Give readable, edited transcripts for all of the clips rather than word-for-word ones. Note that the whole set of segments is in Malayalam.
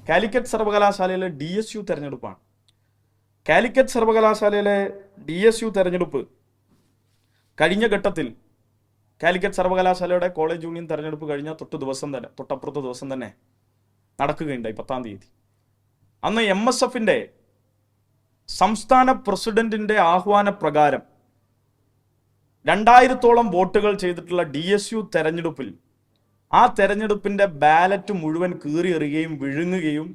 കാലിക്കറ്റ് സർവകലാശാലയിലെ DSU തെരഞ്ഞെടുപ്പാണ്. കാലിക്കറ്റ് സർവകലാശാലയിലെ DSU തെരഞ്ഞെടുപ്പ് കഴിഞ്ഞ ഘട്ടത്തിൽ കാലിക്കറ്റ് സർവകലാശാലയുടെ കോളേജ് യൂണിയൻ തെരഞ്ഞെടുപ്പ് കഴിഞ്ഞ തൊട്ടപ്പുറത്തെ ദിവസം തന്നെ നടക്കുകയുണ്ടായി, 10-ാം തീയതി. അന്ന് MSFന്റെ സംസ്ഥാന പ്രസിഡന്റിന്റെ ആഹ്വാനപ്രകാരം 2000-ഓളം വോട്ടുകൾ ചെയ്തിട്ടുള്ള DSU തെരഞ്ഞെടുപ്പിൽ ആ തെരഞ്ഞെടുപ്പിന്റെ ബാലറ്റ് മുഴുവൻ കീറിയെറിയുകയും വിഴുങ്ങുകയും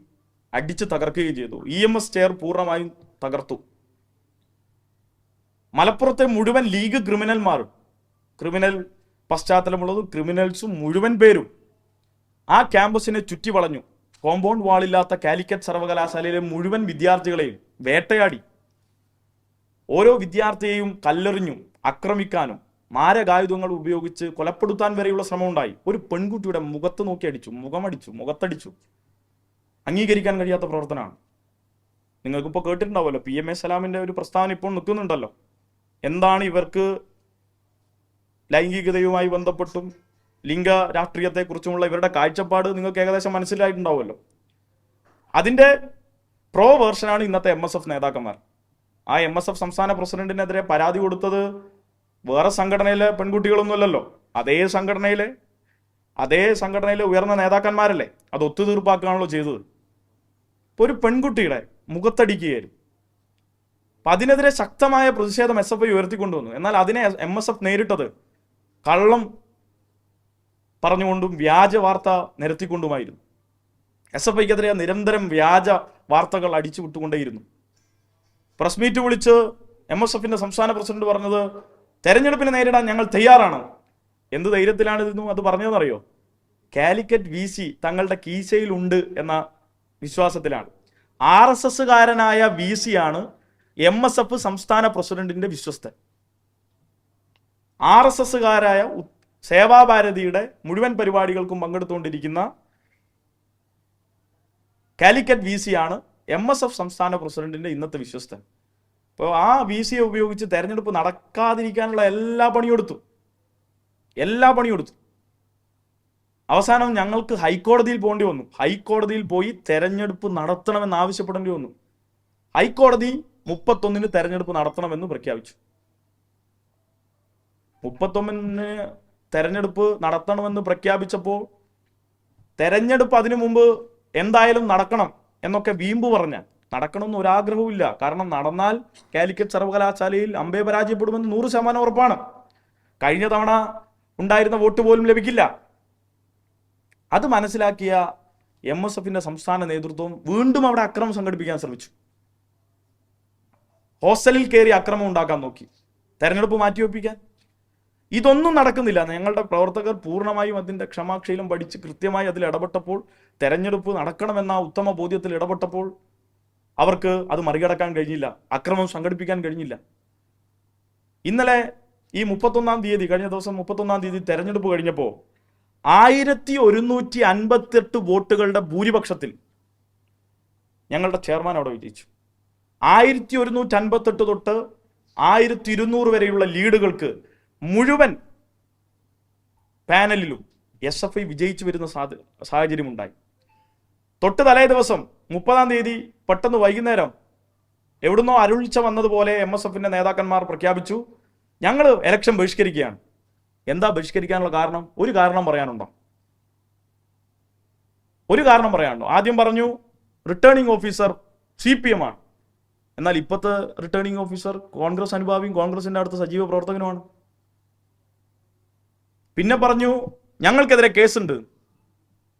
അടിച്ചു തകർക്കുകയും ചെയ്തു. EMS ചെയർ പൂർണ്ണമായും തകർത്തു. മലപ്പുറത്തെ മുഴുവൻ ലീഗ് ക്രിമിനൽ പശ്ചാത്തലമുള്ളതും ക്രിമിനൽസും മുഴുവൻ പേരും ആ ക്യാമ്പസിനെ ചുറ്റി വളഞ്ഞു. കോമ്പൗണ്ട് വാളില്ലാത്ത കാലിക്കറ്റ് സർവകലാശാലയിലെ മുഴുവൻ വിദ്യാർത്ഥികളെയും വേട്ടയാടി. ഓരോ വിദ്യാർത്ഥിയെയും കല്ലെറിഞ്ഞും ആക്രമിക്കാനും മാരകായുധങ്ങൾ ഉപയോഗിച്ച് കൊലപ്പെടുത്താൻ വരെയുള്ള ശ്രമമുണ്ടായി. ഒരു പെൺകുട്ടിയുടെ മുഖത്ത് നോക്കി അടിച്ചു, മുഖത്തടിച്ചു. അംഗീകരിക്കാൻ കഴിയാത്ത പ്രവർത്തനമാണ്. നിങ്ങൾക്കിപ്പോൾ കേട്ടിട്ടുണ്ടാവുമല്ലോ, PMA സലാമിന്റെ ഒരു പ്രസ്താവന ഇപ്പോൾ നിൽക്കുന്നുണ്ടല്ലോ. എന്താണ് ഇവർക്ക് ലൈംഗികതയുമായി ബന്ധപ്പെട്ടും ലിംഗ രാഷ്ട്രീയത്തെക്കുറിച്ചുമുള്ള ഇവരുടെ കാഴ്ചപ്പാട് നിങ്ങൾക്ക് ഏകദേശം മനസ്സിലായിട്ടുണ്ടാവുമല്ലോ. അതിന്റെ പ്രോ വേർഷനാണ് ഇന്നത്തെ MSF നേതാക്കന്മാർ. ആ MSF സംസ്ഥാന പ്രസിഡന്റിനെതിരെ പരാതി കൊടുത്തത് വേറെ സംഘടനയിലെ പെൺകുട്ടികളൊന്നുമല്ലല്ലോ, അതേ സംഘടനയിലെ ഉയർന്ന നേതാക്കന്മാരല്ലേ. അത് ഒത്തുതീർപ്പാക്കുകയാണല്ലോ ചെയ്തത്. ഇപ്പൊ ഒരു പെൺകുട്ടിയുടെ മുഖത്തടിക്കുകയായിരുന്നു. അപ്പൊ അതിനെതിരെ ശക്തമായ പ്രതിഷേധം SFI ഉയർത്തിക്കൊണ്ടുവന്നു. എന്നാൽ അതിനെ MSF നേരിട്ടത് കള്ളം പറഞ്ഞുകൊണ്ടും വ്യാജ വാർത്ത നിരത്തിക്കൊണ്ടുമായിരുന്നു. SFIക്കെതിരെ നിരന്തരം വ്യാജ വാർത്തകൾ അടിച്ചു വിട്ടുകൊണ്ടേയിരുന്നു. പ്രസ് മീറ്റ് വിളിച്ച് MSFന്റെ സംസ്ഥാന പ്രസിഡന്റ് പറഞ്ഞത്, തെരഞ്ഞെടുപ്പിനെ നേരിടാൻ ഞങ്ങൾ തയ്യാറാണ്. എന്ത് ധൈര്യത്തിലാണ് അത് പറഞ്ഞതെന്നറിയോ? കാലിക്കറ്റ് VC തങ്ങളുടെ കീശയിലുണ്ട് എന്ന വിശ്വാസത്തിലാണ്. RSSകാരനായ VC ആണ് MSF സംസ്ഥാന പ്രസിഡന്റിന്റെ വിശ്വസ്തൻ. RSSകാരായ സേവാഭാരതിയുടെ മുഴുവൻ പരിപാടികൾക്കും പങ്കെടുത്തുകൊണ്ടിരിക്കുന്ന കാലിക്കറ്റ് VC ആണ് MSF സംസ്ഥാന പ്രസിഡന്റിന്റെ ഇന്നത്തെ വിശ്വസ്തൻ. അപ്പോൾ ആ VCയെ ഉപയോഗിച്ച് തെരഞ്ഞെടുപ്പ് നടക്കാതിരിക്കാനുള്ള എല്ലാ പണിയെടുത്തു. അവസാനം ഞങ്ങൾക്ക് ഹൈക്കോടതിയിൽ പോകേണ്ടി വന്നു. ഹൈക്കോടതിയിൽ പോയി തെരഞ്ഞെടുപ്പ് നടത്തണമെന്ന് ആവശ്യപ്പെടേണ്ടി വന്നു. ഹൈക്കോടതി 31-ന് തെരഞ്ഞെടുപ്പ് നടത്തണമെന്ന് പ്രഖ്യാപിച്ചു. 31-ന് തെരഞ്ഞെടുപ്പ് നടത്തണമെന്ന് പ്രഖ്യാപിച്ചപ്പോൾ തെരഞ്ഞെടുപ്പ് അതിനു മുമ്പ് എന്തായാലും നടക്കണം എന്നൊക്കെ വീമ്പ് പറഞ്ഞാൽ നടക്കണമെന്ന് ഒരാഗ്രഹവും ഇല്ല. കാരണം നടന്നാൽ കാലിക്കറ്റ് സർവകലാശാലയിൽ അമ്പേ പരാജയപ്പെടുമെന്ന് 100% ഉറപ്പാണ്. കഴിഞ്ഞ തവണ ഉണ്ടായിരുന്ന വോട്ട് പോലും ലഭിക്കില്ല. അത് മനസ്സിലാക്കിയ MSFന്റെ സംസ്ഥാന നേതൃത്വം വീണ്ടും അവിടെ അക്രമം സംഘടിപ്പിക്കാൻ ശ്രമിച്ചു. ഹോസ്റ്റലിൽ കയറി അക്രമം ഉണ്ടാക്കാൻ നോക്കി, തെരഞ്ഞെടുപ്പ് മാറ്റിവെപ്പിക്കാൻ. ഇതൊന്നും നടക്കുന്നില്ല. ഞങ്ങളുടെ പ്രവർത്തകർ പൂർണ്ണമായും അതിന്റെ ക്ഷമാക്ഷീലം പഠിച്ച് കൃത്യമായി അതിൽ ഇടപെട്ടപ്പോൾ, തെരഞ്ഞെടുപ്പ് നടക്കണമെന്ന ഉത്തമ ബോധ്യത്തിൽ ഇടപെട്ടപ്പോൾ അവർക്ക് അത് മറികടക്കാൻ കഴിഞ്ഞില്ല, അക്രമം സംഘടിപ്പിക്കാൻ കഴിഞ്ഞില്ല. ഇന്നലെ ഈ 31-ാം തീയതി, കഴിഞ്ഞ ദിവസം 31-ാം തീയതി തെരഞ്ഞെടുപ്പ് കഴിഞ്ഞപ്പോൾ 1158 വോട്ടുകളുടെ ഭൂരിപക്ഷത്തിൽ ഞങ്ങളുടെ ചെയർമാൻ അവിടെ വിജയിച്ചു. 1158 തൊട്ട് 1200 വരെയുള്ള ലീഡുകൾക്ക് മുഴുവൻ പാനലിലും SFI വിജയിച്ചു വരുന്ന സാഹചര്യമുണ്ടായി. തൊട്ട് തലേ ദിവസം 30-ാം തീയതി പെട്ടെന്ന് വൈകുന്നേരം എവിടുന്നോ അരുളിച്ച വന്നതുപോലെ MSFന്റെ നേതാക്കന്മാർ പ്രഖ്യാപിച്ചു, ഞങ്ങൾ ഇലക്ഷൻ ബഹിഷ്കരിക്കുകയാണ്. എന്താ ബഹിഷ്കരിക്കാനുള്ള കാരണം? ഒരു കാരണം പറയാനുണ്ടോ? ആദ്യം പറഞ്ഞു റിട്ടേണിംഗ് ഓഫീസർ CPM ആണ്. എന്നാൽ ഇപ്പോഴത്തെ റിട്ടേണിംഗ് ഓഫീസർ കോൺഗ്രസ് അനുഭാവിയും കോൺഗ്രസിന്റെ അടുത്ത സജീവ പ്രവർത്തകനുമാണ്. പിന്നെ പറഞ്ഞു ഞങ്ങൾക്കെതിരെ കേസുണ്ട്.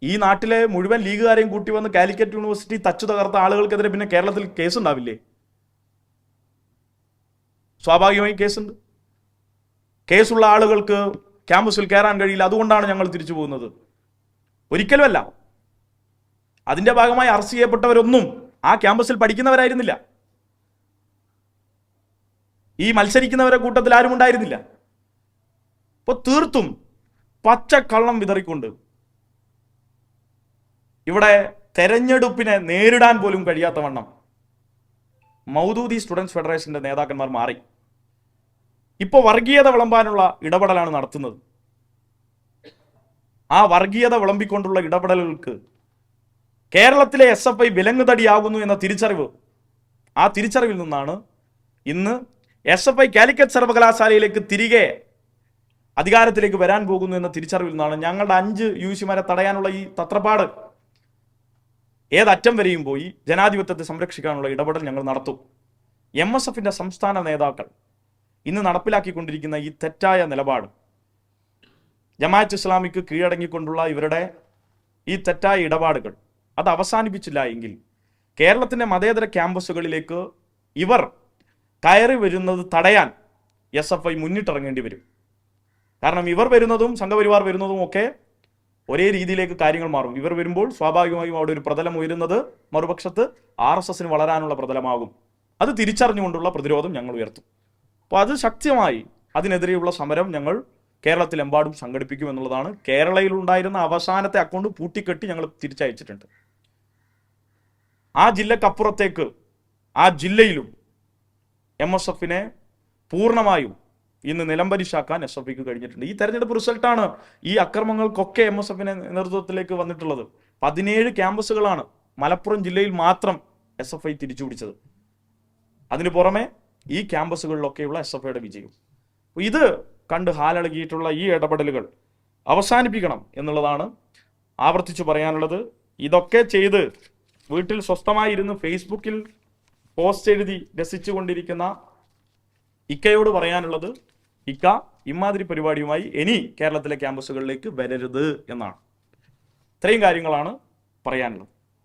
ഈ നാട്ടിലെ മുഴുവൻ ലീഗുകാരെയും കൂട്ടി വന്ന് കാലിക്കറ്റ് യൂണിവേഴ്സിറ്റി തച്ചു തകർത്ത ആളുകൾക്കെതിരെ പിന്നെ കേരളത്തിൽ കേസുണ്ടാവില്ലേ? സ്വാഭാവികമായി കേസുണ്ട്. കേസുള്ള ആളുകൾക്ക് ക്യാമ്പസിൽ കയറാൻ കഴിയില്ല, അതുകൊണ്ടാണ് ഞങ്ങൾ തിരിച്ചു പോകുന്നത്. ഒരിക്കലുമല്ല. അതിന്റെ ഭാഗമായി അറസ്റ്റ് ചെയ്യപ്പെട്ടവരൊന്നും ആ ക്യാമ്പസിൽ പഠിക്കുന്നവരായിരുന്നില്ല. ഈ മത്സരിക്കുന്നവരുടെ കൂട്ടത്തിൽ ആരും ഉണ്ടായിരുന്നില്ല. അപ്പൊ തീർത്തും പച്ചക്കള്ളം വിതറിക്കൊണ്ട് ഇവിടെ തെരഞ്ഞെടുപ്പിനെ നേരിടാൻ പോലും കഴിയാത്ത വണ്ണം മൗദൂദി സ്റ്റുഡൻസ് ഫെഡറേഷന്റെ നേതാക്കന്മാർ മാറി. ഇപ്പോൾ വർഗീയത വിളമ്പാനുള്ള ഇടപെടലാണ് നടത്തുന്നത്. ആ വർഗീയത വിളമ്പിക്കൊണ്ടുള്ള ഇടപെടലുകൾക്ക് കേരളത്തിലെ SFI വിലങ്ങുതടിയാകുന്നു എന്ന തിരിച്ചറിവ്, ആ തിരിച്ചറിവിൽ നിന്നാണ് ഇന്ന് SFI കാലിക്കറ്റ് സർവകലാശാലയിലേക്ക് തിരികെ അധികാരത്തിലേക്ക് വരാൻ പോകുന്നു എന്ന തിരിച്ചറിവിൽ നിന്നാണ് ഞങ്ങളുടെ 5 UC-മാരെ തടയാനുള്ള ഈ തത്രപ്പാട്. ഏതറ്റം വരെയും പോയി ജനാധിപത്യത്തെ സംരക്ഷിക്കാനുള്ള ഇടപെടൽ ഞങ്ങൾ നടത്തും. MSFന്റെ സംസ്ഥാന നേതാക്കൾ ഇന്ന് നടപ്പിലാക്കിക്കൊണ്ടിരിക്കുന്ന ഈ തെറ്റായ നിലപാട്, ജമാഅത്ത് ഇസ്ലാമിക്ക് കീഴടങ്ങിക്കൊണ്ടുള്ള ഇവരുടെ ഈ തെറ്റായ ഇടപാടുകൾ അത് അവസാനിപ്പിച്ചില്ല എങ്കിൽ കേരളത്തിൻ്റെ മതേതര ക്യാമ്പസുകളിലേക്ക് ഇവർ കയറി വരുന്നത് തടയാൻ SFI മുന്നിട്ടിറങ്ങേണ്ടി വരും. കാരണം ഇവർ വരുന്നതും സംഘപരിവാർ വരുന്നതും ഒക്കെ ഒരേ രീതിയിലേക്ക് കാര്യങ്ങൾ മാറും. ഇവർ വരുമ്പോൾ സ്വാഭാവികമായും അവിടെ ഒരു പ്രതലം ഉയരുന്നത് മറുപക്ഷത്ത് RSSന് വളരാനുള്ള പ്രതലമാകും. അത് തിരിച്ചറിഞ്ഞുകൊണ്ടുള്ള പ്രതിരോധം ഞങ്ങൾ ഉയർത്തും. അപ്പോൾ അത് ശക്തമായി അതിനെതിരെയുള്ള സമരം ഞങ്ങൾ കേരളത്തിലെമ്പാടും സംഘടിപ്പിക്കും എന്നുള്ളതാണ്. കേരളയിലുണ്ടായിരുന്ന അവസാനത്തെ അക്കൗണ്ട് പൂട്ടിക്കെട്ടി ഞങ്ങൾ തിരിച്ചയച്ചിട്ടുണ്ട്. ആ ജില്ലക്കപ്പുറത്തേക്ക് ആ ജില്ലയിലും MSFനെ പൂർണ്ണമായും ഇന്ന് നിലംപരിശാക്കാൻ SFIക്ക് കഴിഞ്ഞിട്ടുണ്ട്. ഈ തെരഞ്ഞെടുപ്പ് റിസൾട്ടാണ് ഈ അക്രമങ്ങൾക്കൊക്കെ MSFന്റെ നേതൃത്വത്തിലേക്ക് വന്നിട്ടുള്ളത്. 17 ക്യാമ്പസുകളാണ് മലപ്പുറം ജില്ലയിൽ മാത്രം SFI തിരിച്ചുപിടിച്ചത്. അതിനു പുറമെ ഈ ക്യാമ്പസുകളിലൊക്കെയുള്ള SFIയുടെ വിജയം. ഇത് കണ്ട് ഹാലളകിയിട്ടുള്ള ഈ ഇടപെടലുകൾ അവസാനിപ്പിക്കണം എന്നുള്ളതാണ് ആവർത്തിച്ചു പറയാനുള്ളത്. ഇതൊക്കെ ചെയ്ത് വീട്ടിൽ സ്വസ്ഥമായിരുന്ന് ഫേസ്ബുക്കിൽ പോസ്റ്റ് എഴുതി രസിച്ചുകൊണ്ടിരിക്കുന്ന ഇക്കയോട് പറയാനുള്ളത്, ഇക്ക ഇമാതിരി പരിപാടിയുമായി ഇനി കേരളത്തിലെ ക്യാമ്പസുകളിലേക്ക് വരരുത് എന്നാണ്. ഇത്രയും കാര്യങ്ങളാണ് പറയാനുള്ളത്.